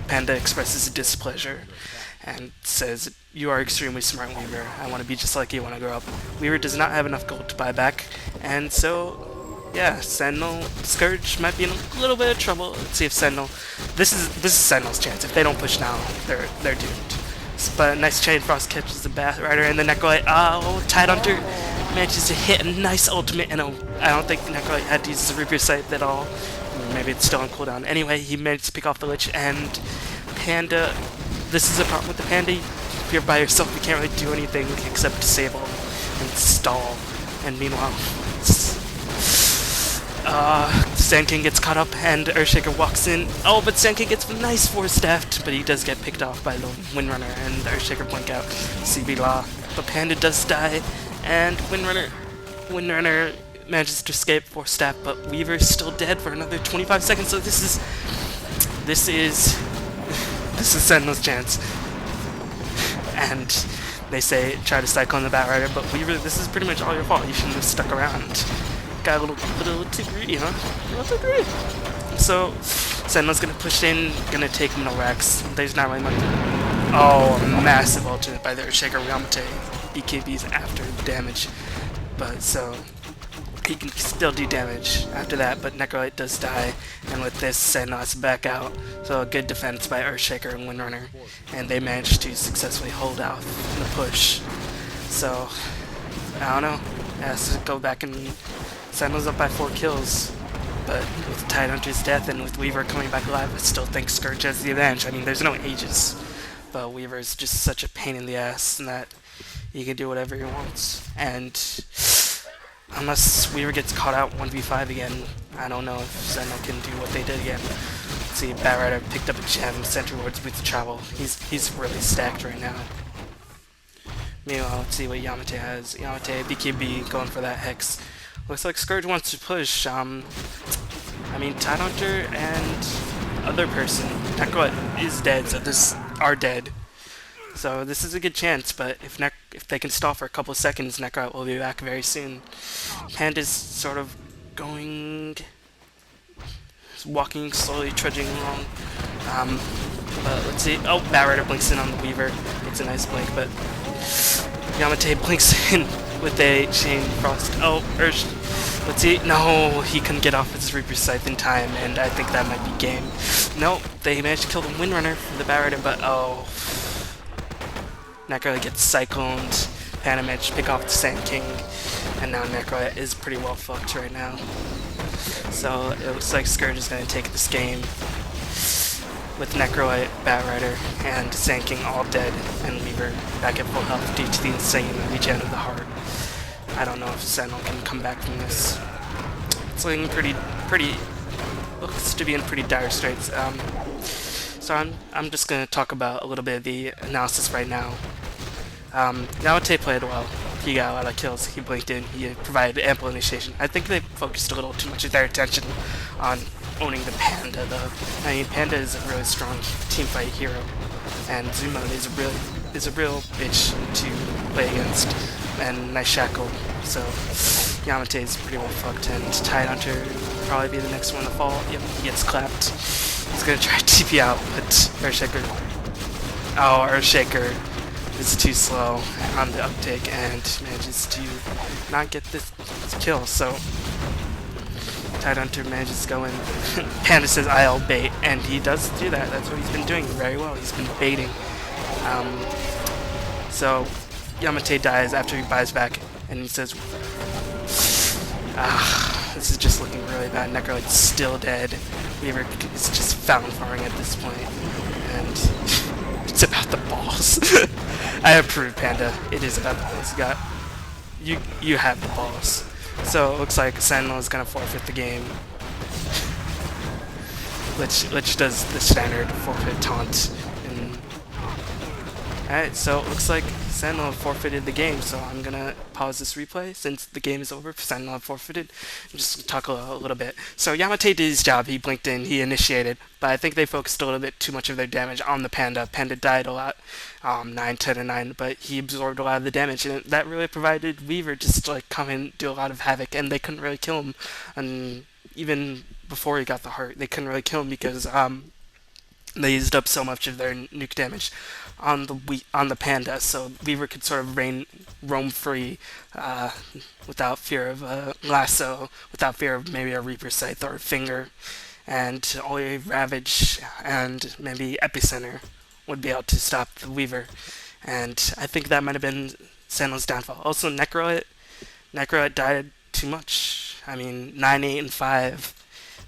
Panda expresses displeasure and says, "You are extremely smart, Weaver. I want to be just like you when I grow up." Weaver does not have enough gold to buy back, and so yeah, Sentinel Scourge might be in a little bit of trouble. Let's see if Sentinel. This is Sentinel's chance. If they don't push now, they're doomed. But a nice chain frost catches the Bat Rider and the Necrolite. Oh, Tidehunter manages to hit a nice ultimate, and I don't think the Necrolite had to use his Reaper Sight at all. Maybe it's still on cooldown. Anyway, he managed to pick off the Lich, and Panda. This is a problem with the Panda. If you're by yourself, you can't really do anything except disable and stall. And meanwhile, Sand King gets caught up, and Earthshaker walks in. Oh, but Sand King gets nice force staffed, but he does get picked off by the Windrunner, and Earthshaker blink out. CB Law. But Panda does die, and Windrunner manages to escape force staff, but Weaver's still dead for another 25 seconds. So this is Sentinel's chance. And they say try to cycle on the Bat Rider, but Weaver, this is pretty much all your fault. You shouldn't have stuck around. Got a little too greedy, huh? A little too greedy. So Sentinel's gonna push in, gonna take him to Rex. There's not really much. Oh, a massive ultimate by the Earthshaker Yamateh. BKB's after the damage, but so he can still do damage after that, but Necrolite does die, and with this, Sentinel has to back out. So a good defense by Earthshaker and Windrunner, and they managed to successfully hold out the push. So, I don't know, it has to go back, and Sentinel's up by 4 kills, but with Tidehunter's death and with Weaver coming back alive, I still think Scourge has the advantage. I mean, there's no ages, but Weaver's just such a pain in the ass, and that he can do whatever he wants, and unless Weaver gets caught out 1v5 again, I don't know if Sentinel can do what they did again. Let's see, Bat Rider picked up a gem, sent towards with the travel. He's really stacked right now. Meanwhile, let's see what Yamateh has. Yamateh, BKB, going for that Hex. Looks like Scourge wants to push. I mean, Tidehunter and other person, Necrolite is dead, so this are dead. So this is a good chance, but if they can stall for a couple of seconds, Necrolite will be back very soon. Panda's sort of walking slowly, trudging along. But let's see. Oh, Bat Rider blinks in on the Weaver. It's a nice blink, but Yamateh blinks in with a Chain Frost. Oh, let's see. No, he couldn't get off his Reaper Scythe in time, and I think that might be game. Nope, they managed to kill the Windrunner for the Bat Rider, but oh. Necrolite gets cycloned, Panda managed to pick off the Sand King, and now Necrolite is pretty well fucked right now. So it looks like Scourge is going to take this game with Necrolite, Bat Rider, and Sand King all dead, and Weaver back at full health due to the insane regen of the heart. I don't know if Sentinel can come back from this. It's looking looks to be in pretty dire straits. So I'm just going to talk about a little bit of the analysis right now. Yamateh played well. He got a lot of kills. He blinked in. He provided ample initiation. I think they focused a little too much of their attention on owning the Panda, though. I mean, Panda is a really strong teamfight hero, and Zumon is a real bitch to play against, and nice shackle. So Yamateh is pretty well fucked, and Tidehunter will probably be the next one to fall. Yep, he gets clapped. He's gonna try to TP out, but Earthshaker. Oh, Earthshaker is too slow on the uptake and manages to not get this kill. So Tidehunter manages to go in. Panda says I'll bait, and he does do that. That's what he's been doing very well. He's been baiting. So Yamateh dies after he buys back, and he says, this is just looking really bad. Necrolite's still dead. Weaver is just found farming at this point, and it's about the balls. I approve, Panda. It is about the balls. You have the balls. So it looks like Sentinel is gonna forfeit the game. Lich does the standard forfeit taunt. Alright, so it looks like Sentinel forfeited the game, so I'm gonna pause this replay since the game is over. Sentinel forfeited. Just talk a little bit. So Yamateh did his job. He blinked in, he initiated, but I think they focused a little bit too much of their damage on the Panda. Panda died a lot, 9, 10, and 9, but he absorbed a lot of the damage, and that really provided Weaver just to like come and do a lot of havoc, and they couldn't really kill him. And even before he got the heart, they couldn't really kill him because They used up so much of their nuke damage on on the panda, so Weaver could sort of roam free uh, without fear of a lasso, without fear of maybe a Reaper Scythe or a finger, and only Ravage and maybe Epicenter would be able to stop the Weaver. And I think that might have been Sandal's downfall. Also, Necroit died too much. I mean, 9, 8, and 5.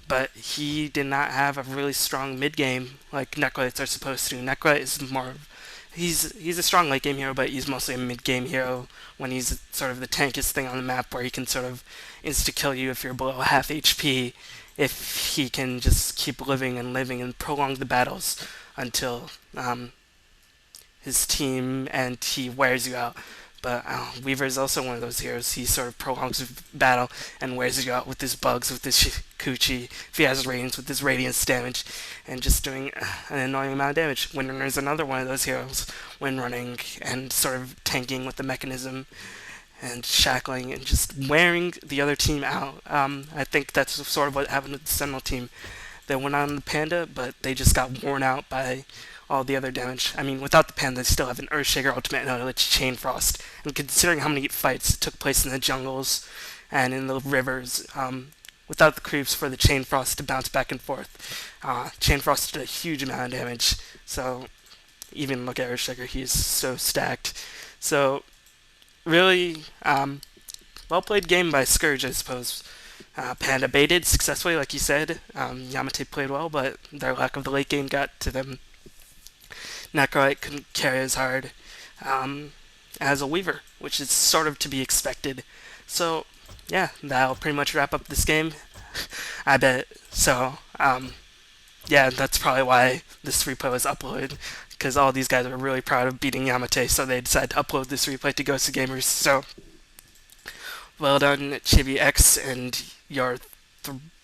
But he did not have a really strong mid game like Necroids are supposed to. Necroid is more. He's a strong late game hero, but he's mostly a mid game hero when he's sort of the tankiest thing on the map, where he can sort of insta kill you if you're below half HP, if he can just keep living and living and prolong the battles until his team and he wears you out. But Weaver is also one of those heroes. He sort of prolongs battle and wears you out with his bugs, with his Kuchi, if he has radiance, with his radiance damage, and just doing an annoying amount of damage. Windrunner is another one of those heroes, wind running and sort of tanking with the mechanism and shackling and just wearing the other team out. I think that's sort of what happened with the Sentinel team. They went on the Panda, but they just got worn out by all the other damage. I mean, without the Panda, they still have an Earthshaker ultimate and a Chain Frost. And considering how many fights took place in the jungles and in the rivers, without the creeps for the Chain Frost to bounce back and forth, Chain Frost did a huge amount of damage. So even look at Earthshaker, he's so stacked. So really, well played game by Scourge, I suppose. Panda baited successfully, like you said. Yamateh played well, but their lack of the late game got to them. Necroite couldn't carry as hard as a Weaver, which is sort of to be expected. So, yeah, that'll pretty much wrap up this game, I bet. So, yeah, that's probably why this replay was uploaded, because all these guys were really proud of beating Yamateh, so they decided to upload this replay to Ghost of Gamers. So, well done, Chibi and your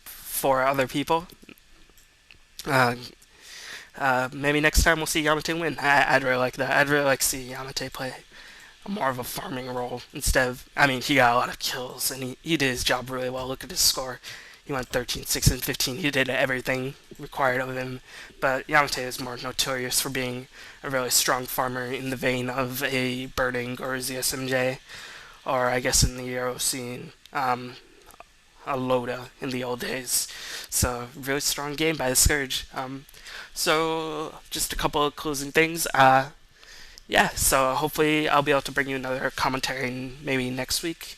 4 other people. Maybe next time we'll see Yamateh win. I'd really like that. I'd really like to see Yamateh play more of a farming role instead of. I mean, he got a lot of kills and he did his job really well. Look at his score. He went 13, 6, and 15. He did everything required of him. But Yamateh is more notorious for being a really strong farmer in the vein of a Birding or a ZSMJ, or I guess in the Euro scene, a Loda in the old days. So, really strong game by the Scourge. So, just a couple of closing things. Yeah, so hopefully I'll be able to bring you another commentary maybe next week.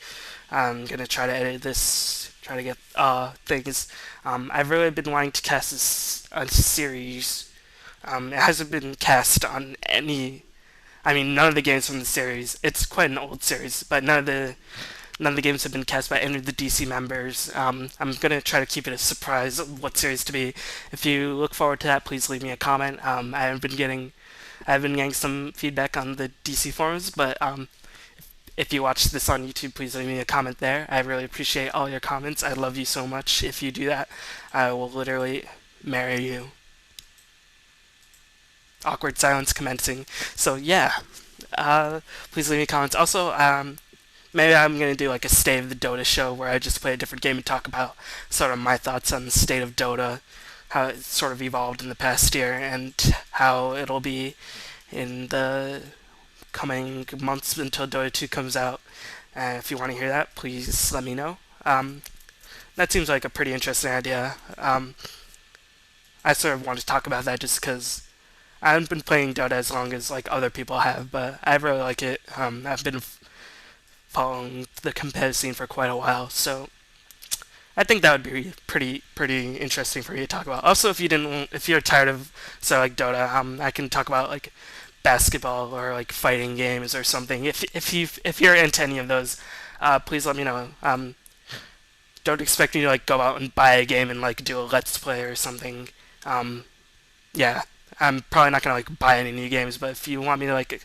I'm going to try to edit this, try to get things. I've really been wanting to cast this series. It hasn't been cast on any. I mean, none of the games from the series. It's quite an old series, but none of the games have been cast by any of the DC members. I'm gonna try to keep it a surprise of what series to be. If you look forward to that, please leave me a comment. I've been getting some feedback on the DC forums, but if you watch this on YouTube, please leave me a comment there. I really appreciate all your comments. I love you so much. If you do that, I will literally marry you. Awkward silence commencing. So yeah, please leave me comments. Also, maybe I'm going to do like a State of the Dota show where I just play a different game and talk about sort of my thoughts on the state of Dota, how it sort of evolved in the past year, and how it'll be in the coming months until Dota 2 comes out. If you want to hear that, please let me know. That seems like a pretty interesting idea. I sort of want to talk about that just because I haven't been playing Dota as long as like other people have, but I really like it. I've been following the competitive scene for quite a while, so I think that would be pretty interesting for you to talk about. Also, if you're tired of like Dota, I can talk about like basketball or like fighting games or something. If you're into any of those, please let me know. Don't expect me to like go out and buy a game and like do a let's play or something. Yeah, I'm probably not gonna like buy any new games, but if you want me to like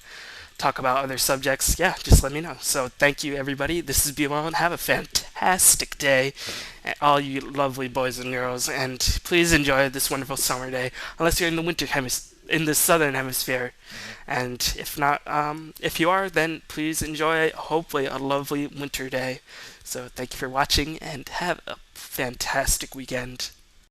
talk about other subjects, yeah, just let me know. So thank you, everybody. This is Bilal, and have a fantastic day, all you lovely boys and girls. And please enjoy this wonderful summer day, unless you're in the in the southern hemisphere. And if not, if you are, then please enjoy, hopefully, a lovely winter day. So thank you for watching, and have a fantastic weekend.